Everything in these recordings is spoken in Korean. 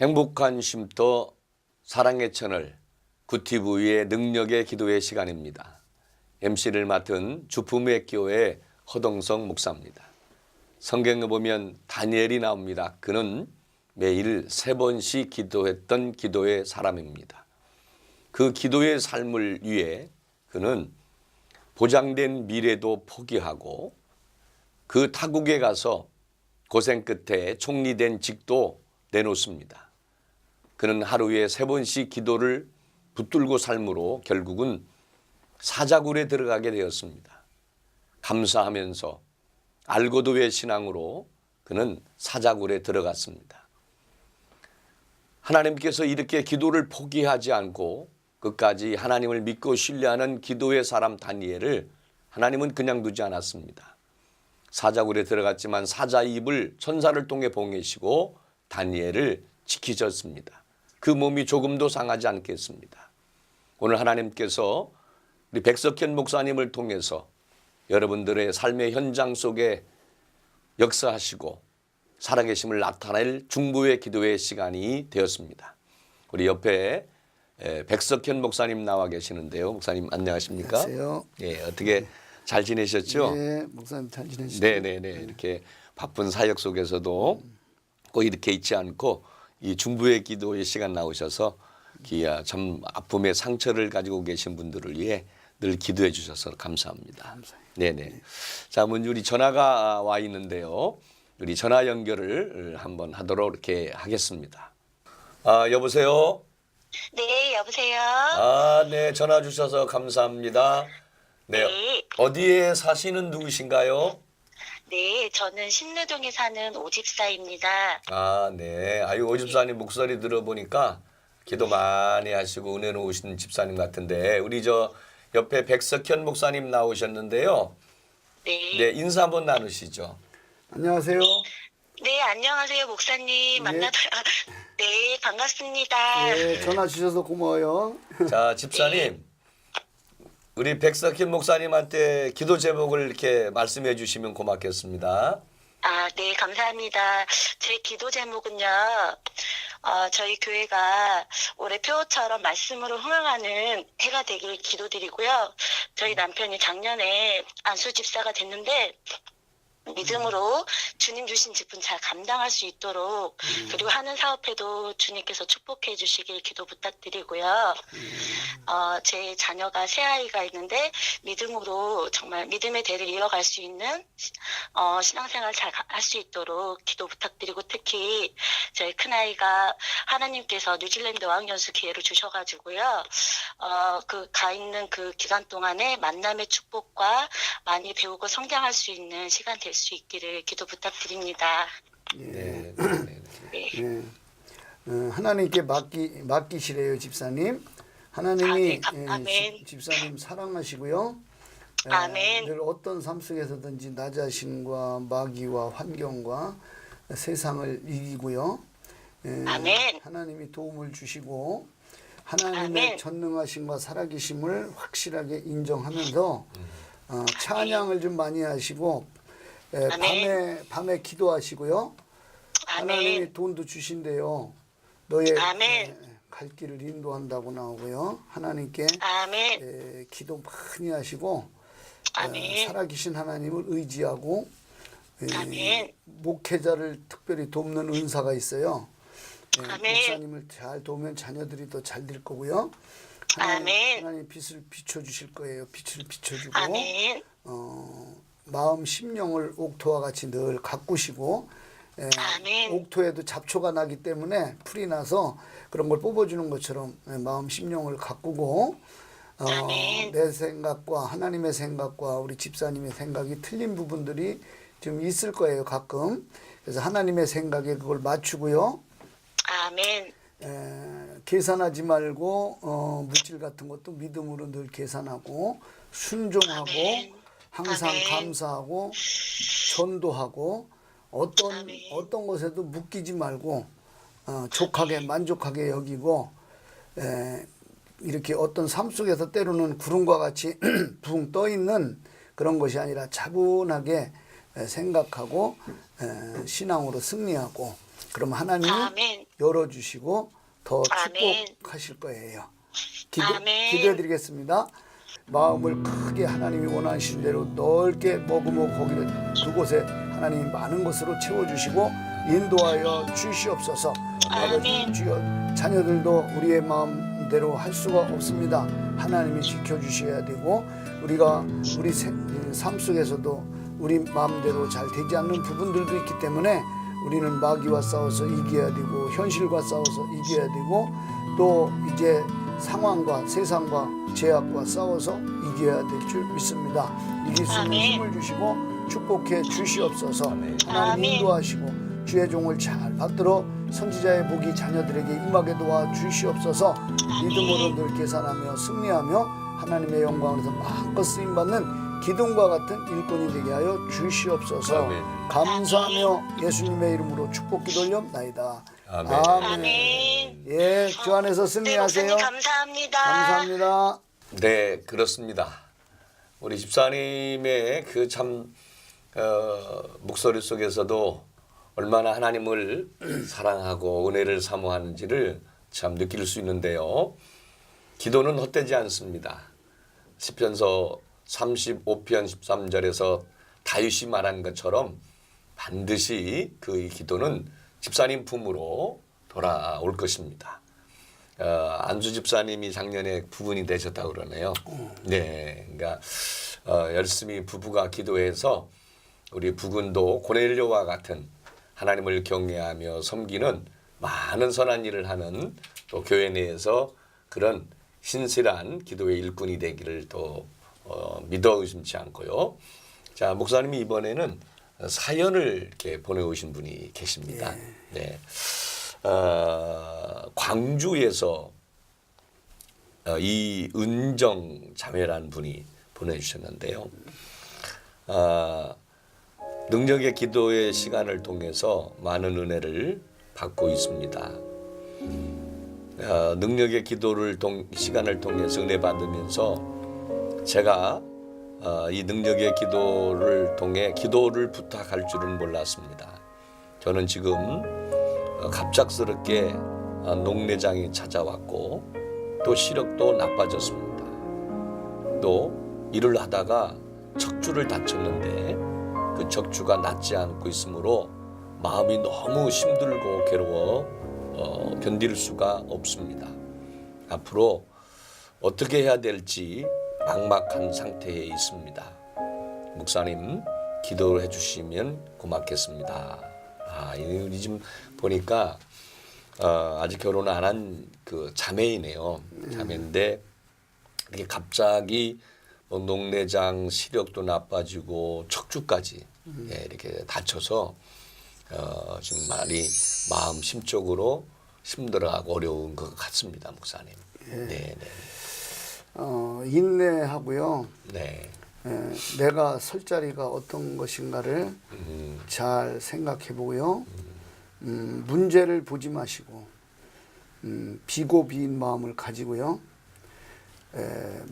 행복한 쉼터 사랑의 채널 구티브의 능력의 기도의 시간입니다. MC를 맡은 주품의 교회 허동성 목사입니다. 성경에 보면 다니엘이 나옵니다. 그는 매일 3번씩 기도했던 기도의 사람입니다. 그 기도의 삶을 위해 그는 보장된 미래도 포기하고 그 타국에 가서 고생 끝에 총리된 직도 내놓습니다. 그는 하루에 3번씩 기도를 붙들고 삶으로 결국은 사자굴에 들어가게 되었습니다. 감사하면서 알고도 왜 신앙으로 그는 사자굴에 들어갔습니다. 하나님께서 이렇게 기도를 포기하지 않고 끝까지 하나님을 믿고 신뢰하는 기도의 사람 다니엘을 하나님은 그냥 두지 않았습니다. 사자굴에 들어갔지만 사자의 입을 천사를 통해 봉해시고 다니엘을 지키셨습니다. 그 몸이 조금도 상하지 않겠습니다. 오늘 하나님께서 우리 백석현 목사님을 통해서 여러분들의 삶의 현장 속에 역사하시고 살아계심을 나타낼 중보의 기도의 시간이 되었습니다. 우리 옆에 백석현 목사님 나와 계시는데요. 목사님 안녕하십니까? 안녕하세요. 예, 어떻게 잘 지내셨죠? 네, 목사님 잘 지내시죠? 네네네. 이렇게 바쁜 사역 속에서도 꼭 이렇게 있지 않고 이 중보의 기도의 시간 나오셔서 참 아픔의 상처를 가지고 계신 분들을 위해 늘 기도해 주셔서 감사합니다. 감사해요. 네네. 자, 먼저 우리 전화가 와 있는데요. 우리 전화 연결을 한번 하도록 이렇게 하겠습니다. 여보세요? 네, 여보세요? 네. 전화 주셔서 감사합니다. 네. 네. 어디에 사시는 누구신가요? 네, 저는 신내동에 사는 오집사입니다. 네. 오집사님 목소리 들어보니까 기도 많이 하시고 은혜로우신 집사님 같은데 우리 저 옆에 백석현 목사님 나오셨는데요. 네. 네, 인사 한번 나누시죠. 안녕하세요. 네, 안녕하세요, 목사님. 네, 반갑습니다. 네, 전화 주셔서 고마워요. 자, 집사님. 우리 백석현 목사님한테 기도 제목을 이렇게 말씀해 주시면 고맙겠습니다. 네, 감사합니다. 제 기도 제목은요, 저희 교회가 올해 표처럼 말씀으로 흥황하는 해가 되길 기도드리고요. 저희 남편이 작년에 안수 집사가 됐는데, 믿음으로 주님 주신 직분 잘 감당할 수 있도록 그리고 하는 사업에도 주님께서 축복해 주시길 기도 부탁드리고요. 제 자녀가 세 아이가 있는데 믿음으로 정말 믿음의 대를 이어갈 수 있는 신앙생활 잘 할 수 있도록 기도 부탁드리고 특히 저희 큰아이가 하나님께서 뉴질랜드 어학연수 기회를 주셔가지고요. 가 있는 그 기간 동안에 만남의 축복과 많이 배우고 성장할 수 있는 시간 될 수 있기를 기도 부탁드립니다. 네. 네. 하나님께 맡기시래요, 집사님. 하나님이 아멘. 집사님 사랑하시고요. 아멘. 늘 어떤 삶 속에서든지 나 자신과 마귀와 환경과 세상을 이기고요. 아멘. 하나님이 도움을 주시고 하나님의 아멘. 전능하심과 살아계심을 확실하게 인정하면서 찬양을 좀 많이 하시고 밤에 기도하시고요. 하나님이 아멘. 돈도 주신대요. 너의 아멘. 갈 길을 인도한다고 나오고요. 하나님께 아멘. 기도 많이 하시고 아멘. 살아계신 하나님을 의지하고 아멘. 목회자를 특별히 돕는 은사가 있어요. 아멘. 목사님을 잘 도우면 자녀들이 더 잘 될 거고요. 아멘. 하나님 빛을 비춰주실 거예요. 빛을 비춰주고 아멘. 마음 심령을 옥토와 같이 늘 가꾸시고 아멘. 옥토에도 잡초가 나기 때문에 풀이 나서 그런 걸 뽑아주는 것처럼 마음 심령을 가꾸고 아멘. 내 생각과 하나님의 생각과 우리 집사님의 생각이 틀린 부분들이 좀 있을 거예요, 가끔. 그래서 하나님의 생각에 그걸 맞추고요. 아멘. 계산하지 말고 물질 같은 것도 믿음으로 늘 계산하고 순종하고 아멘. 항상 아멘. 감사하고 전도하고 어떤 것에도 묶이지 말고 족하게 만족하게 여기고 이렇게 어떤 삶 속에서 때로는 구름과 같이 붕 떠 있는 그런 것이 아니라 차분하게 생각하고 신앙으로 승리하고 그럼 하나님이 아멘. 열어주시고 더 아멘. 축복하실 거예요. 아멘. 기도해드리겠습니다. 마음을 크게 하나님이 원하시는 대로 넓게 머금어 거기를 그곳에 하나님이 많은 것으로 채워주시고 인도하여 주시옵소서. 아버지 주여, 자녀들도 우리의 마음대로 할 수가 없습니다. 하나님이 지켜주셔야 되고 우리가 우리 삶 속에서도 우리 마음대로 잘 되지 않는 부분들도 있기 때문에 우리는 마귀와 싸워서 이겨야 되고 현실과 싸워서 이겨야 되고 또 이제 상황과 세상과 죄악과 싸워서 이겨야 될 줄 믿습니다. 이길 수 있는 아멘. 힘을 주시고 축복해 주시옵소서. 아멘. 하나님 아멘. 인도하시고 주의 종을 잘 받들어 선지자의 복이 자녀들에게 임하게 도와 주시옵소서. 믿음으로 늘 계산하며 승리하며 하나님의 영광에서 마음껏 쓰임받는 기둥과 같은 일꾼이 되게 하여 주시옵소서. 아멘. 감사하며 예수님의 이름으로 축복기도 올려옵나이다. 아멘. 아멘. 예, 주 안에서 네, 승리하세요. 목사님 감사합니다. 감사합니다. 네, 그렇습니다. 우리 집사님의 그 참 목소리 속에서도 얼마나 하나님을 사랑하고 은혜를 사모하는지를 참 느낄 수 있는데요. 기도는 헛되지 않습니다. 시편서 35편 13절에서 다윗이 말한 것처럼 반드시 그 기도는 집사님 품으로 돌아올 것입니다. 안수 집사님이 작년에 부분이 되셨다고 그러네요. 네, 그러니까 열심히 부부가 기도해서 우리 부군도 고넬료와 같은 하나님을 경외하며 섬기는 많은 선한 일을 하는 또 교회 내에서 그런 신실한 기도의 일꾼이 되기를 또 믿어 의심치 않고요. 자, 목사님이 이번에는 사연을 이렇게 보내오신 분이 계십니다. 네. 광주에서 이은정 자매라는 분이 보내주셨는데요. 능력의 기도의 시간을 통해서 많은 은혜를 받고 있습니다. 능력의 기도를 시간을 통해서 은혜 받으면서 제가 이 능력의 기도를 통해 기도를 부탁할 줄은 몰랐습니다. 저는 지금 갑작스럽게 녹내장이 찾아왔고 또 시력도 나빠졌습니다. 또 일을 하다가 척추를 다쳤는데 그 척추가 낫지 않고 있으므로 마음이 너무 힘들고 괴로워 견딜 수가 없습니다. 앞으로 어떻게 해야 될지 막막한 상태에 있습니다. 목사님 기도를 해주시면 고맙겠습니다. 이 지금 보니까 아직 결혼 안 한 그 자매이네요. 자매인데 이렇게 갑자기 뭐 녹내장, 시력도 나빠지고 척추까지 이렇게 다쳐서 지금 많이 마음 심적으로 힘들어하고 어려운 것 같습니다, 목사님. 네, 네. 인내하고요. 네. 내가 설 자리가 어떤 것인가를 잘 생각해 보고요. 문제를 보지 마시고 비고 비인 마음을 가지고요.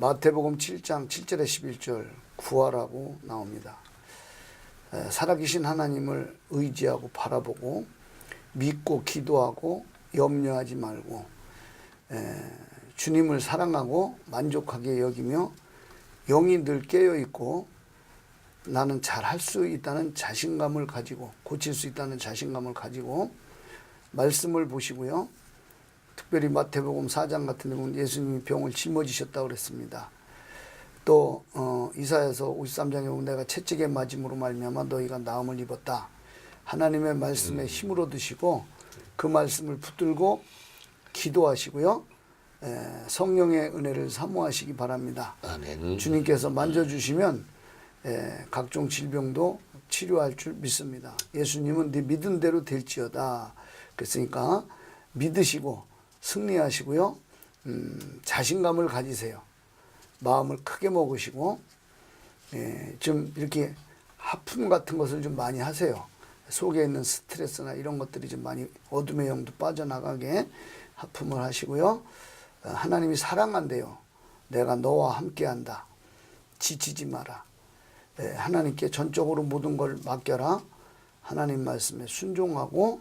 마태복음 7장 7절에 11절 구하라고 나옵니다. 살아계신 하나님을 의지하고 바라보고 믿고 기도하고 염려하지 말고 주님을 사랑하고 만족하게 여기며 영이 늘 깨어있고 나는 잘할 수 있다는 자신감을 가지고 고칠 수 있다는 자신감을 가지고 말씀을 보시고요. 특별히 마태복음 4장 같은 경우는 예수님이 병을 짊어지셨다고 그랬습니다. 또 이사야서 53장에 보면 내가 채찍에 맞음으로 말미암아 너희가 나음을 입었다. 하나님의 말씀에 힘으로 드시고 그 말씀을 붙들고 기도하시고요. 성령의 은혜를 사모하시기 바랍니다. 아멘. 주님께서 만져주시면 각종 질병도 치료할 줄 믿습니다. 예수님은 네 믿은 대로 될지어다. 그랬으니까 믿으시고 승리하시고요. 자신감을 가지세요. 마음을 크게 먹으시고 좀 이렇게 하품 같은 것을 좀 많이 하세요. 속에 있는 스트레스나 이런 것들이 좀 많이 어둠의 영도 빠져나가게 하품을 하시고요. 하나님이 사랑한대요. 내가 너와 함께한다. 지치지 마라. 하나님께 전적으로 모든 걸 맡겨라. 하나님 말씀에 순종하고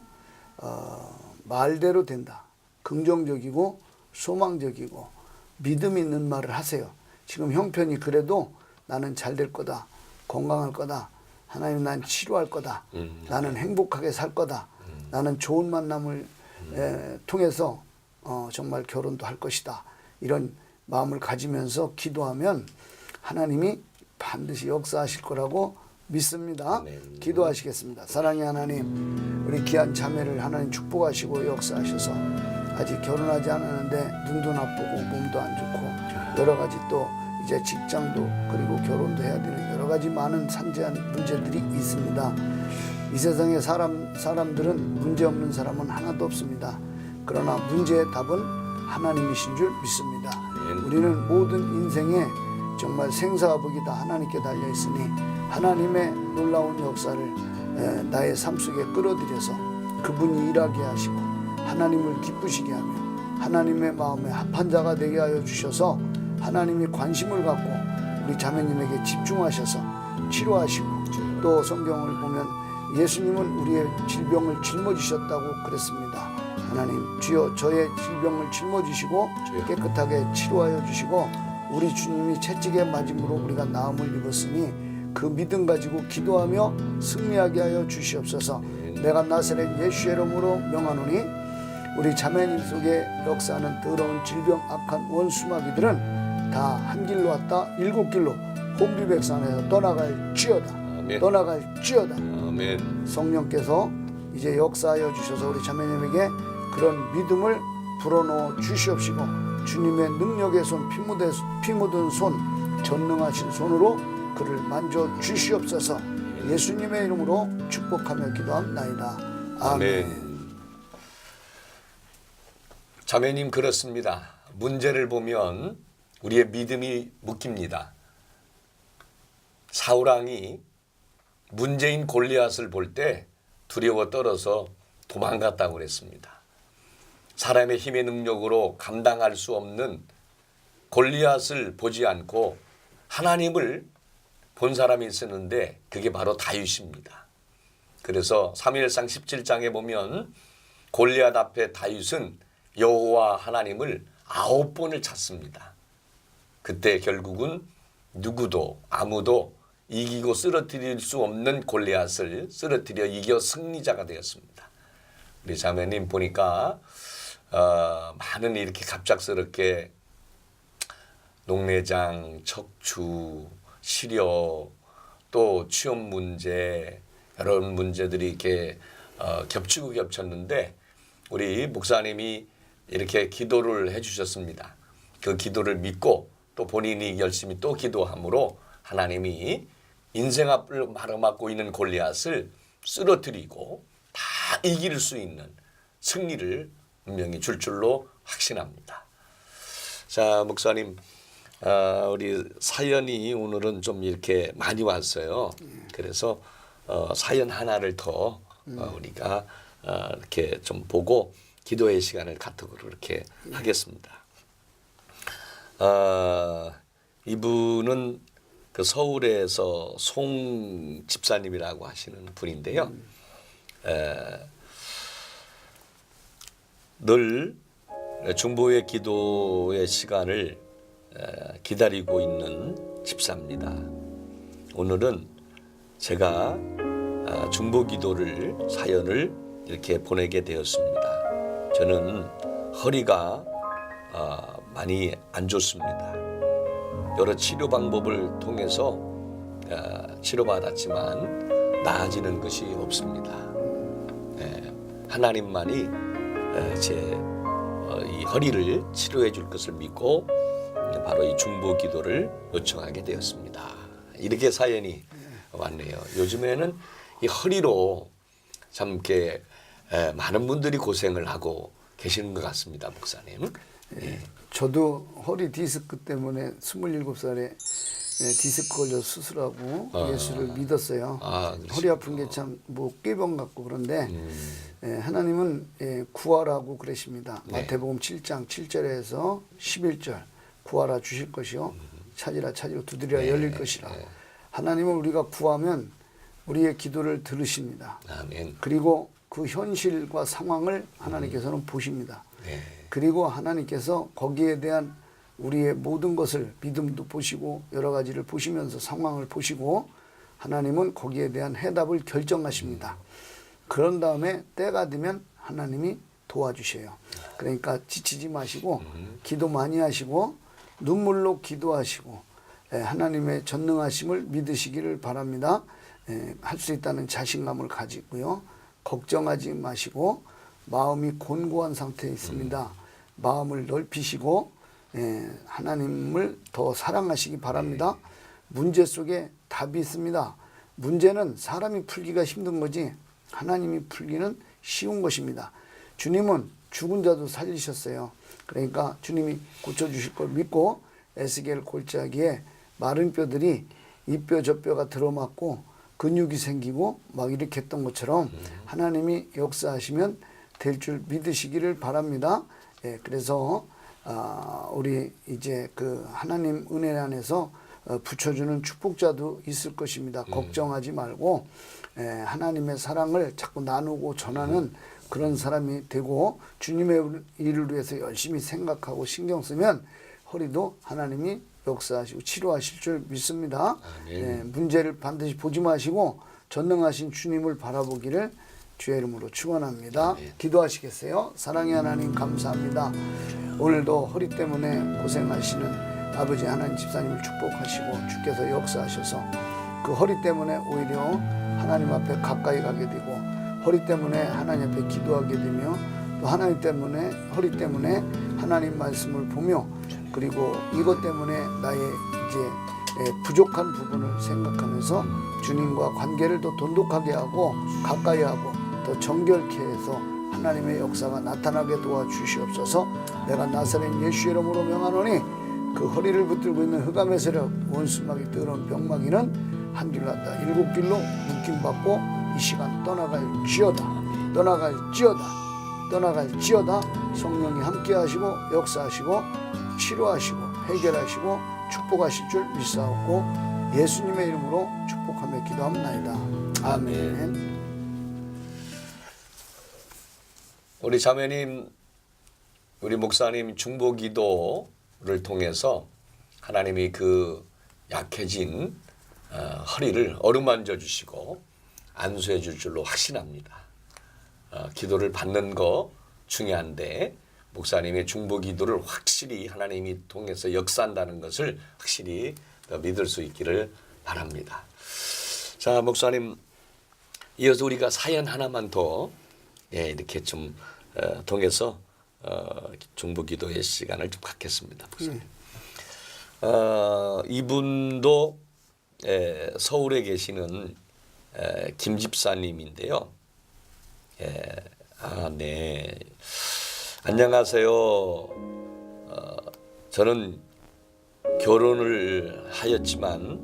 말대로 된다. 긍정적이고 소망적이고 믿음 있는 말을 하세요. 지금 형편이 그래도 나는 잘 될 거다. 건강할 거다. 하나님 난 치료할 거다. 나는 행복하게 살 거다. 나는 좋은 만남을 통해서 정말 결혼도 할 것이다. 이런 마음을 가지면서 기도하면 하나님이 반드시 역사하실 거라고 믿습니다. 기도하시겠습니다. 사랑의 하나님, 우리 귀한 자매를 하나님 축복하시고 역사하셔서 아직 결혼하지 않았는데 눈도 나쁘고 몸도 안 좋고 여러 가지 또 이제 직장도 그리고 결혼도 해야 되는 여러 가지 많은 산재한 문제들이 있습니다. 이 세상에 사람들은 문제 없는 사람은 하나도 없습니다. 그러나 문제의 답은 하나님이신 줄 믿습니다. 우리는 모든 인생에 정말 생사화복이 다 하나님께 달려 있으니 하나님의 놀라운 역사를 나의 삶 속에 끌어들여서 그분이 일하게 하시고 하나님을 기쁘시게 하며 하나님의 마음에 합한 자가 되게 하여 주셔서 하나님이 관심을 갖고 우리 자매님에게 집중하셔서 치료하시고 또 성경을 보면 예수님은 우리의 질병을 짊어지셨다고 그랬습니다. 하나님 주여 저의 질병을 짊어지시고 깨끗하게 치료하여 주시고 우리 주님이 채찍에 맞음으로 우리가 나음을 입었으니 그 믿음 가지고 기도하며 승리하게 하여 주시옵소서. 내가 나사렛 예수의 이름으로 명하노니 우리 자매님 속에 역사하는 더러운 질병 악한 원수마귀들은 다 한 길로 왔다 7길로 혼비백산에서 떠나갈지어다. 아멘. 떠나갈지어다. 아멘. 성령께서 이제 역사하여 주셔서 우리 자매님에게 그런 믿음을 불어넣어 주시옵시고 주님의 능력의 손, 피 묻은 손, 전능하신 손으로 그를 만져 주시옵소서. 예수님의 이름으로 축복하며 기도합나이다. 아멘. 자매님 그렇습니다. 문제를 보면 우리의 믿음이 묶입니다. 사울왕이 문제인 골리앗을 볼 때 두려워 떨어서 도망갔다고 그랬습니다. 사람의 힘의 능력으로 감당할 수 없는 골리앗을 보지 않고 하나님을 본 사람이 있었는데 그게 바로 다윗입니다. 그래서 사무엘상 17장에 보면 골리앗 앞에 다윗은 여호와 하나님을 9번을 찾습니다. 그때 결국은 누구도 아무도 이기고 쓰러뜨릴 수 없는 골리앗을 쓰러뜨려 이겨 승리자가 되었습니다. 우리 자매님 보니까 많은 이렇게 갑작스럽게 녹내장, 척추, 시력, 또 취업 문제 여러 문제들이 이렇게 겹치고 겹쳤는데 우리 목사님이 이렇게 기도를 해주셨습니다. 그 기도를 믿고 또 본인이 열심히 또 기도함으로 하나님이 인생 앞을 가로막고 있는 골리앗을 쓰러뜨리고 다 이길 수 있는 승리를 분명히 줄 줄로 확신합니다. 자, 목사님, 우리 사연이 오늘은 좀 이렇게 많이 왔어요. 그래서 사연 하나를 더 우리가 이렇게 좀 보고 기도의 시간을 갖도록 이렇게 하겠습니다. 이분은 그 서울에서 송 집사님이라고 하시는 분인데요. 늘 중보의 기도의 시간을 기다리고 있는 집사입니다. 오늘은 제가 중보 기도를 사연을 이렇게 보내게 되었습니다. 저는 허리가 많이 안 좋습니다. 여러 치료 방법을 통해서 치료받았지만 나아지는 것이 없습니다. 하나님만이 제 이 허리를 치료해 줄 것을 믿고 바로 이 중보 기도를 요청하게 되었습니다. 이렇게 사연이 왔네요. 요즘에는 이 허리로 참 이렇게 많은 분들이 고생을 하고 계시는 것 같습니다, 목사님. 저도 허리 디스크 때문에 27살에 디스크 걸려 수술하고 예수를 믿었어요. 허리 아픈 게 참 뭐 꾀병 같고 그런데 하나님은 구하라고 그러십니다. 마태복음 7장 7절에서 11절 구하라 주실 것이요 찾으라 찾으려 두드리라 열릴 것이라. 하나님은 우리가 구하면 우리의 기도를 들으십니다. 아멘. 그리고 그 현실과 상황을 하나님께서는 보십니다. 네. 그리고 하나님께서 거기에 대한 우리의 모든 것을 믿음도 보시고 여러 가지를 보시면서 상황을 보시고 하나님은 거기에 대한 해답을 결정하십니다. 그런 다음에 때가 되면 하나님이 도와주셔요. 그러니까 지치지 마시고 기도 많이 하시고 눈물로 기도하시고 하나님의 전능하심을 믿으시기를 바랍니다. 할 수 있다는 자신감을 가지고요. 걱정하지 마시고 마음이 곤고한 상태에 있습니다. 마음을 넓히시고 하나님을 더 사랑하시기 바랍니다. 문제 속에 답이 있습니다. 문제는 사람이 풀기가 힘든 거지 하나님이 풀기는 쉬운 것입니다. 주님은 죽은 자도 살리셨어요. 그러니까 주님이 고쳐주실 걸 믿고 에스겔 골짜기에 마른 뼈들이 이 뼈 저 뼈가 들어맞고 근육이 생기고 막 이렇게 했던 것처럼 하나님이 역사하시면 될 줄 믿으시기를 바랍니다. 그래서 우리 이제 그 하나님 은혜 안에서 붙여주는 축복자도 있을 것입니다. 걱정하지 말고 하나님의 사랑을 자꾸 나누고 전하는 그런 사람이 되고 주님의 일을 위해서 열심히 생각하고 신경 쓰면 허리도 하나님이 역사하시고 치료하실 줄 믿습니다. 문제를 반드시 보지 마시고 전능하신 주님을 바라보기를 주의 이름으로 축원합니다. 기도하시겠어요? 사랑의 하나님 감사합니다. 오늘도 허리 때문에 고생하시는 아버지 하나님 집사님을 축복하시고 주께서 역사하셔서 그 허리 때문에 오히려 하나님 앞에 가까이 가게 되고 허리 때문에 하나님 앞에 기도하게 되며 또 하나님 때문에 허리 때문에 하나님 말씀을 보며 그리고 이것 때문에 나의 이제 부족한 부분을 생각하면서 주님과 관계를 더 돈독하게 하고 가까이 하고 더 정결케 해서 하나님의 역사가 나타나게 도와주시옵소서. 내가 나사렛 예수 이름으로 명하노니 그 허리를 붙들고 있는 흑암의 세력 원수마귀 더러운 병마귀는 한 길로 왔다 7길로 묶임받고 이 시간 떠나갈지어다 성령이 함께 하시고 역사하시고 치료하시고 해결하시고 축복하실 줄 믿사옵고 예수님의 이름으로 축복하며 기도합니다. 아멘. 우리 자매님, 우리 목사님 중보기도를 통해서 하나님이 그 약해진 허리를 어루만져 주시고 안수해 줄 줄로 확신합니다. 기도를 받는 거 중요한데 목사님의 중보기도를 확실히 하나님이 통해서 역사한다는 것을 확실히 믿을 수 있기를 바랍니다. 자, 목사님, 이어서 우리가 사연 하나만 더 이렇게 좀 통해서 중보기도의 시간을 좀 갖겠습니다. 목사님. 이분도 서울에 계시는 김 집사님인데요. 네. 안녕하세요. 저는 결혼을 하였지만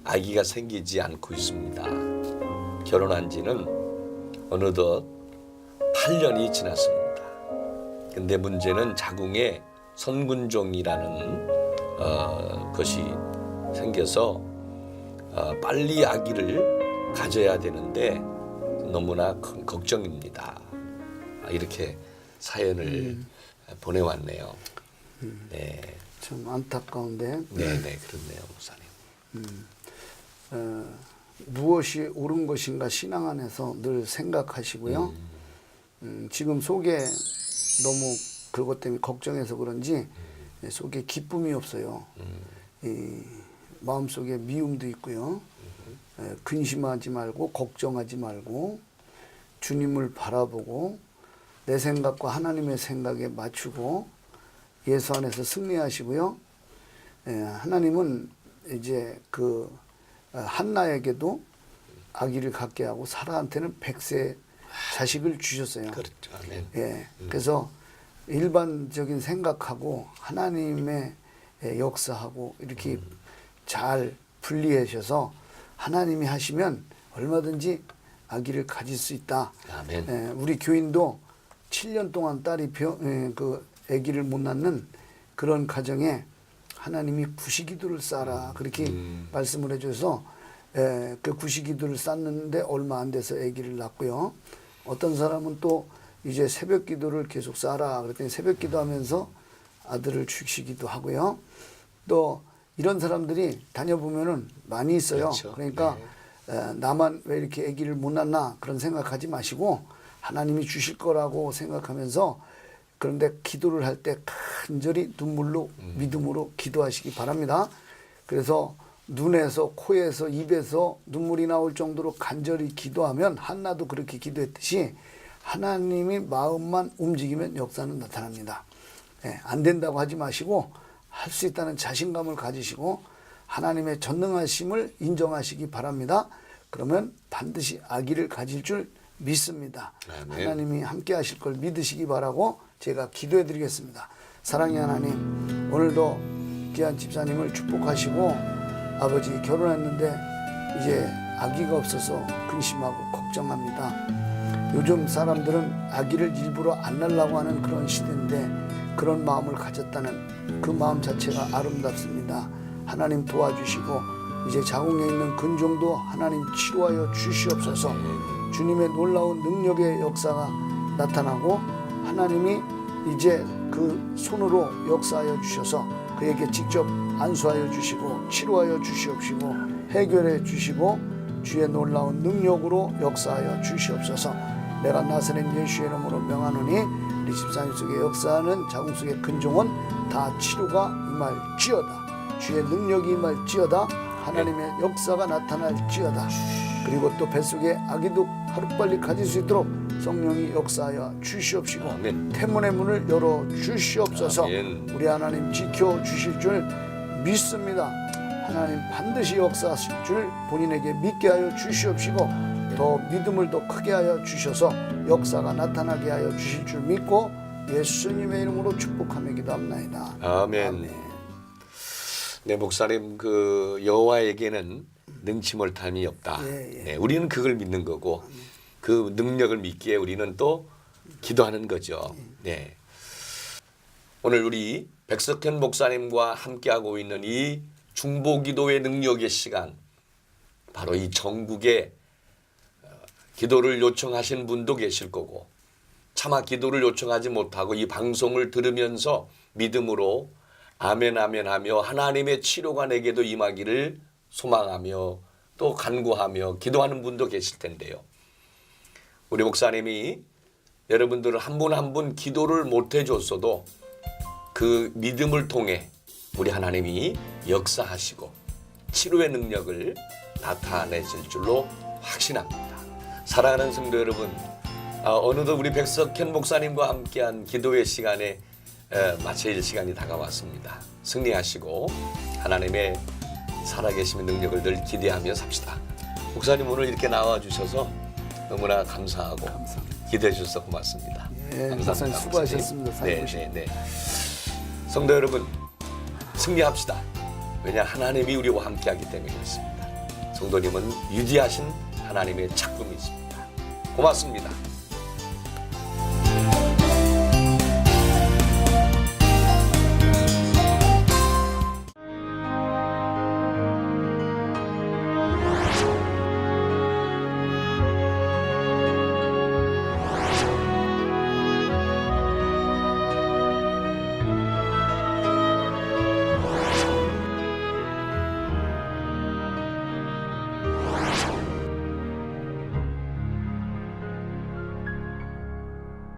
아기가 생기지 않고 있습니다. 결혼한 지는 어느덧 8년이 지났습니다. 근데 문제는 자궁에 선군종이라는 것이 생겨서 빨리 아기를 가져야 되는데 너무나 큰 걱정입니다. 이렇게 사연을 보내왔네요. 네. 참 안타까운데. 네, 그렇네요, 목사님. 무엇이 옳은 것인가 신앙 안에서 늘 생각하시고요. 지금 속에 너무 그것 때문에 걱정해서 그런지 속에 기쁨이 없어요. 이 마음속에 미움도 있고요. 근심하지 말고 걱정하지 말고 주님을 바라보고 내 생각과 하나님의 생각에 맞추고 예수 안에서 승리하시고요. 하나님은 이제 그 한나에게도 아기를 갖게 하고 사라한테는 100세 자식을 주셨어요. 그렇죠. 아멘. 그래서 일반적인 생각하고 하나님의 역사하고 이렇게 잘 분리하셔서 하나님이 하시면 얼마든지 아기를 가질 수 있다. 아멘. 우리 교인도 7년 동안 딸이 그 아기를 못 낳는 그런 가정에 하나님이 구시기도를 쌓아라 그렇게 말씀을 해줘서 그 구시기도를 쌓는데 얼마 안 돼서 아기를 낳고요. 어떤 사람은 또 이제 새벽 기도를 계속 쌓아라. 그랬더니 새벽 기도하면서 아들을 주시기도 하고요. 또 이런 사람들이 다녀보면은 많이 있어요. 그렇죠. 그러니까 나만 왜 이렇게 아기를 못 낳나 그런 생각하지 마시고 하나님이 주실 거라고 생각하면서 그런데 기도를 할 때 간절히 눈물로 믿음으로 기도하시기 바랍니다. 그래서 눈에서 코에서 입에서 눈물이 나올 정도로 간절히 기도하면 한나도 그렇게 기도했듯이 하나님이 마음만 움직이면 역사는 나타납니다. 안 된다고 하지 마시고 할 수 있다는 자신감을 가지시고 하나님의 전능하심을 인정하시기 바랍니다. 그러면 반드시 아기를 가질 줄 믿습니다. 아멘. 하나님이 함께 하실 걸 믿으시기 바라고 제가 기도해 드리겠습니다. 사랑의 하나님, 오늘도 귀한 집사님을 축복하시고 아버지 결혼했는데 이제 아기가 없어서 근심하고 걱정합니다. 요즘 사람들은 아기를 일부러 안 낳으려고 하는 그런 시대인데 그런 마음을 가졌다는 그 마음 자체가 아름답습니다. 하나님 도와주시고 이제 자궁에 있는 근종도 하나님 치료하여 주시옵소서. 주님의 놀라운 능력의 역사가 나타나고 하나님이 이제 그 손으로 역사하여 주셔서 그에게 직접 안수하여 주시고 치료하여 주시옵시고 해결해 주시고 주의 놀라운 능력으로 역사하여 주시옵소서. 내가 나사렛 예수의 이름으로 명하노니 우리 집사님 속의 역사하는 자궁 속의 근종은 다 치료가 임할지어다. 주의 능력이 임할지어다. 하나님의 역사가 나타날지어다. 그리고 또 뱃속에 아기도 하루빨리 가질 수 있도록 성령이 역사하여 주시옵시고 아멘. 태문의 문을 열어 주시옵소서. 아멘. 우리 하나님 지켜주실 줄 믿습니다. 하나님 반드시 역사하실 줄 본인에게 믿게 하여 주시옵시고 더 믿음을 더 크게 하여 주셔서 역사가 나타나게 하여 주실 줄 믿고 예수님의 이름으로 축복하며 기도합나이다. 아멘. 네, 목사님, 그 여호와에게는 능치몰탐이 없다. 예, 예. 네, 우리는 그걸 믿는 거고 그 능력을 믿기에 우리는 또 기도하는 거죠. 네. 오늘 우리 백석현 목사님과 함께하고 있는 이 중보기도의 능력의 시간, 바로 이 전국에 기도를 요청하신 분도 계실 거고 차마 기도를 요청하지 못하고 이 방송을 들으면서 믿음으로 아멘 아멘 하며 하나님의 치료가 내게도 임하기를 소망하며 또 간구하며 기도하는 분도 계실 텐데요. 우리 목사님이 여러분들을 한 분 한 분 기도를 못 해줬어도 그 믿음을 통해 우리 하나님이 역사하시고 치료의 능력을 나타내실 줄로 확신합니다. 사랑하는 성도 여러분, 어느덧 우리 백석현 목사님과 함께한 기도의 시간에 마칠 시간이 다가왔습니다. 승리하시고 하나님의 살아계심의 능력을 늘 기대하며 삽시다. 목사님 오늘 이렇게 나와주셔서 너무나 감사하고 기대해 주셔서 고맙습니다. 예, 감사합니다. 목사님 수고하셨습니다. 네. 성도 여러분 승리합시다. 왜냐 하나님이 우리와 함께하기 때문에 그렇습니다. 성도님은 유지하신 하나님의 착금이십니다. 고맙습니다.